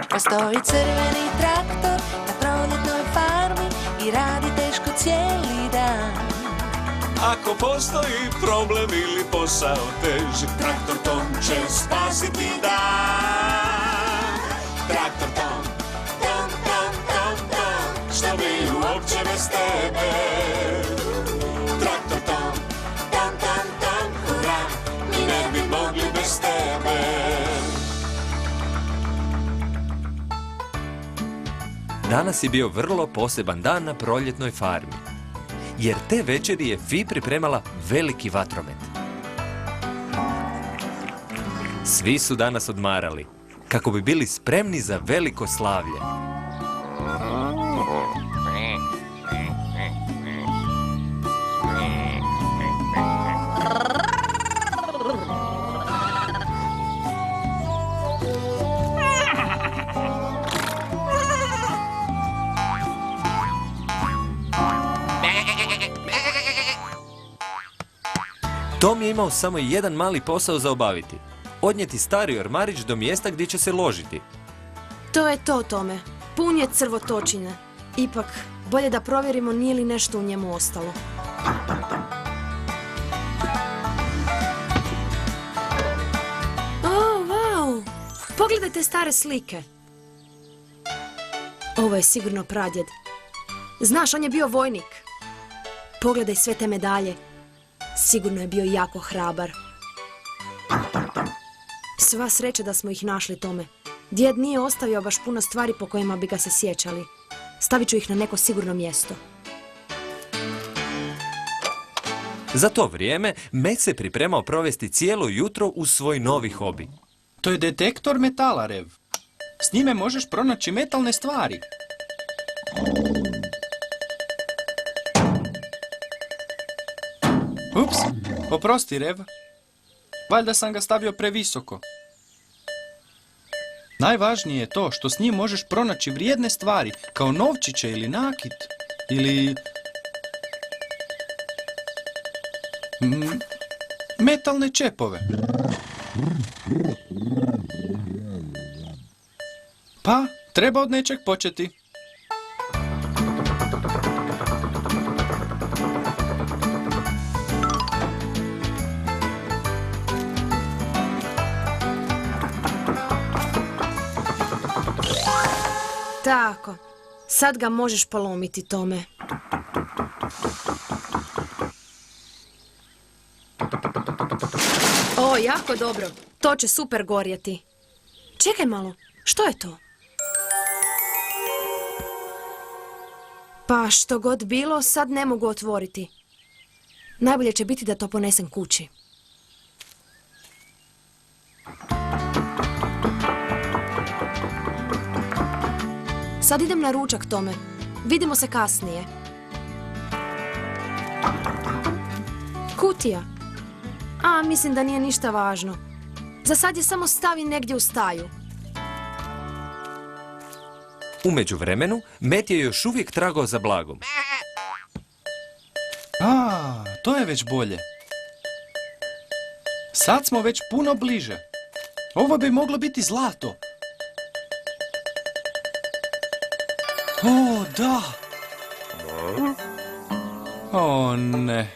Postoji crveni traktor na proljetnoj farmi i radi teško cijeli dan. Ako postoji problem ili posao teži, Traktor Tom će spasiti dan. Traktor Tom, Tom, Tom, Tom, Tom, što bi uopće bez tebe? Traktor Tom, Tom, Tom, Tom, hurra, mi ne bi mogli bez tebe. Danas je bio vrlo poseban dan na proljetnoj farmi, jer te večeri je Fi pripremala veliki vatromet. Svi su danas odmarali, kako bi bili spremni za veliko slavlje. Tom je imao samo jedan mali posao za obaviti. Odnijeti stari ormarić do mjesta gdje će se ložiti. To je to, Tome. Pun je crvotočine. Ipak, bolje da provjerimo nije li nešto u njemu ostalo. O, wow! Pogledajte stare slike. Ovo je sigurno pradjed. Znaš, on je bio vojnik. Pogledaj sve te medalje. Sigurno je bio jako hrabar. Sva sreća da smo ih našli, Tome. Djed nije ostavio baš puno stvari po kojima bi ga se sjećali. Stavit ću ih na neko sigurno mjesto. Za to vrijeme, Met se pripremao provesti cijelo jutro u svoj novi hobi. To je detektor metala, Rev. S njime možeš pronaći metalne stvari. Ups, oprosti, Rev. Valjda sam ga stavio previsoko. Najvažnije je to što s njim možeš pronaći vrijedne stvari, kao novčiće ili nakit, ili... metalne čepove. Pa, treba od nečeg početi. Tako. Sad ga možeš polomiti, Tome. O, jako dobro. To će super gorjeti. Čekaj malo. Što je to? Pa što god bilo, sad ne mogu otvoriti. Najbolje će biti da to ponesem kući. Sad idem na ručak, Tome. Vidimo se kasnije. Kutija. A, mislim da nije ništa važno. Za sad je samo stavi negdje u staju. U međuvremenu, Met je još uvijek tragao za blagom. A, to je već bolje. Sad smo već puno bliže. Ovo bi moglo biti zlato. O, da! O, ne.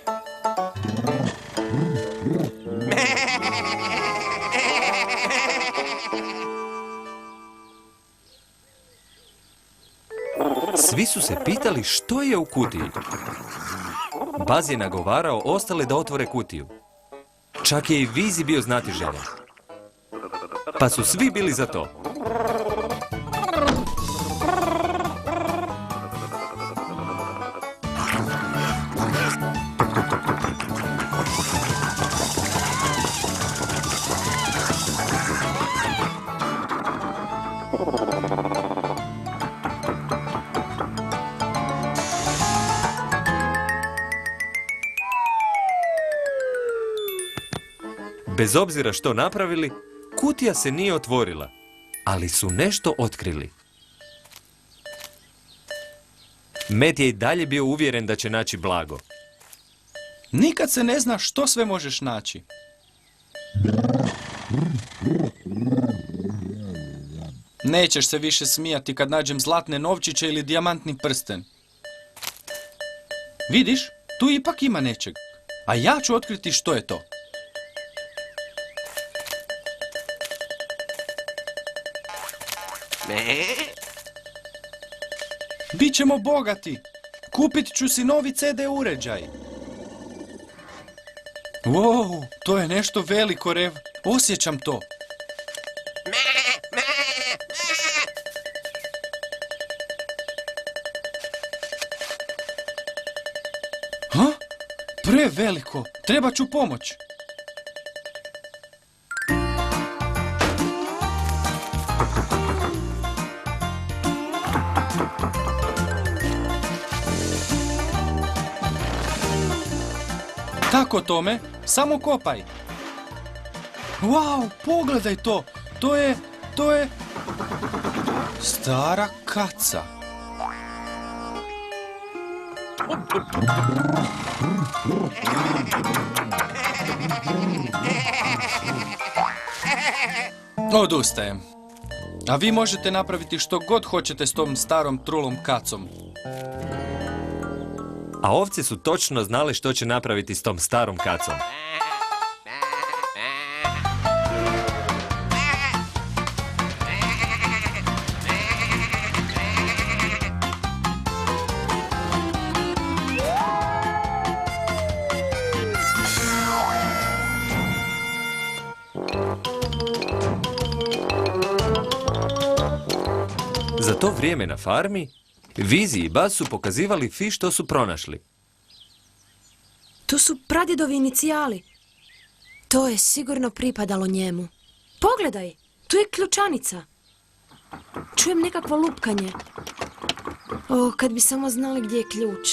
Svi su se pitali što je u kutiji. Baz je nagovarao ostale da otvore kutiju. Čak je i Vizi bio znatiželjan. Pa su svi bili za to. Bez obzira što napravili, kutija se nije otvorila, ali su nešto otkrili. Met je i dalje bio uvjeren da će naći blago. Nikad se ne zna što sve možeš naći. Nećeš se više smijati kad nađem zlatne novčiće ili dijamantni prsten. Vidiš, tu ipak ima nečeg. A ja ću otkriti što je to. Bićemo bogati. Kupit ću si novi CD uređaj. Wow, to je nešto veliko, Rev. Osjećam to. Ha? Preveliko. Treba ću pomoć. Tako, Tome, samo kopaj. Wow, pogledaj to. To je stara kaca. Odustajem. A vi možete napraviti što god hoćete s tom starom trulom kacom. A ovce su točno znali što će napraviti s tom starom kacom. Za to vrijeme na farmi, Vizi i Baz su pokazivali Fi što su pronašli. Tu su pradjedovi inicijali. To je sigurno pripadalo njemu. Pogledaj, tu je ključanica. Čujem nekakvo lupkanje. O, kad bi samo znali gdje je ključ.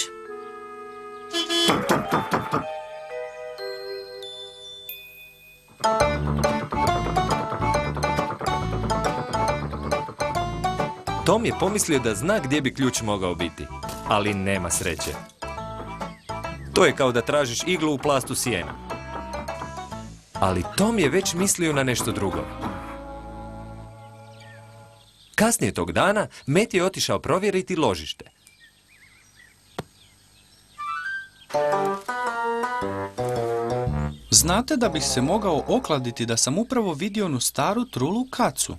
Tom je pomislio da zna gdje bi ključ mogao biti, ali nema sreće. To je kao da tražiš iglu u plastu sijena. Ali Tom je već mislio na nešto drugo. Kasnije tog dana, Met je otišao provjeriti ložište. Znate da bih se mogao okladiti da sam upravo vidio onu staru trulu kacu?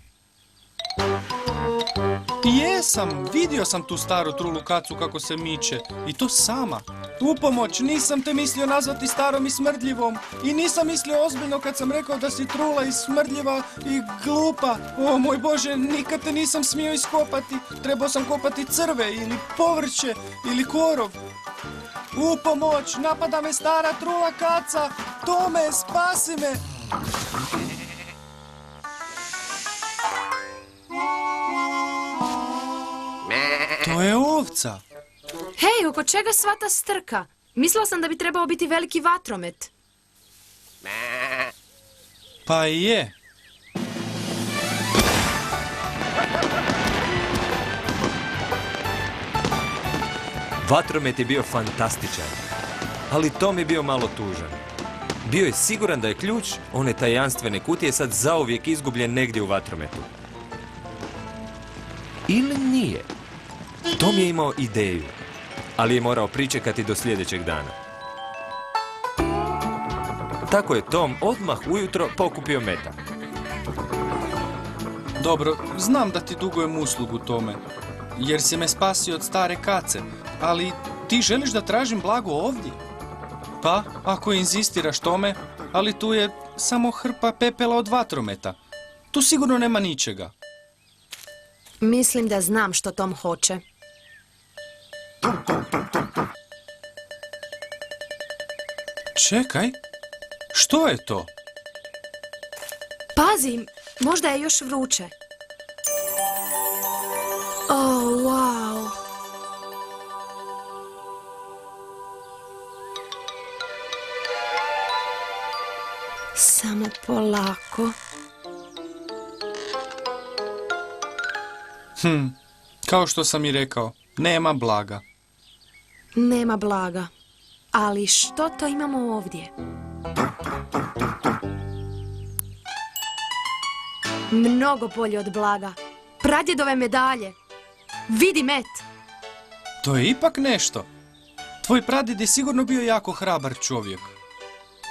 Jesam, vidio sam tu staru trulu kacu kako se miče. I to sama. Upomoć, nisam te mislio nazvati starom i smrdljivom. I nisam mislio ozbiljno kad sam rekao da si trula i smrdljiva i glupa. O moj Bože, nikad te nisam smio iskopati. Trebao sam kopati crve ili povrće ili korov. Upomoć, napada me stara trula kaca. Tome, spasi me. To je ovca. Hej, oko čega sva ta strka? Mislila sam da bi trebao biti veliki vatromet. Pa i je. Vatromet je bio fantastičan, ali Tom je bio malo tužan. Bio je siguran da je ključ one tajanstvene kutije sad zauvijek izgubljen negdje u vatrometu. Ili nije? Tom je imao ideju, ali je morao pričekati do sljedećeg dana. Tako je Tom odmah ujutro pokupio Meta. Dobro, znam da ti dugujem uslugu, Tome, jer si me spasio od stare kace, ali ti želiš da tražim blago ovdje? Pa, ako inzistiraš, Tome, ali tu je samo hrpa pepela od vatrometa. Tu sigurno nema ničega. Mislim da znam što Tom hoće. Čekaj, što je to? Pazi, možda je još vruće. Oh, wow. Samo polako. Kao što sam i rekao, nema blaga. Nema blaga. Ali što to imamo ovdje? Mnogo bolje od blaga. Pradjedove medalje. Vidi met. To je ipak nešto. Tvoj pradjed je sigurno bio jako hrabar čovjek.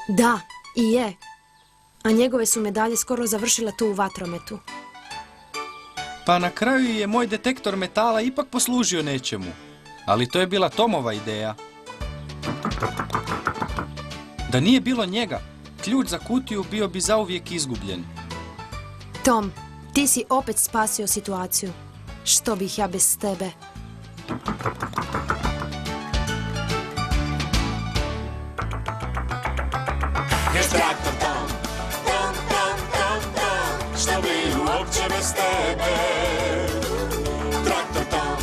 Da, i je. A njegove su medalje skoro završile tu u vatrometu. Pa na kraju je moj detektor metala ipak poslužio nečemu. Ali to je bila Tomova ideja. Da nije bilo njega, ključ za kutiju bio bi zauvijek izgubljen. Tom, ti si opet spasio situaciju. Što bih ja bez tebe? Jer traktor Tom, Tom, Tom, Tom, Tom, što bi uopće bez tebe? Traktor Tom,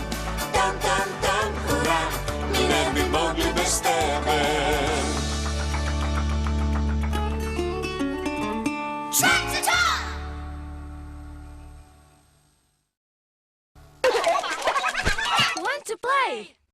Tom, Tom, Tom, hura, mi ne bi mogli bez tebe. Want to play?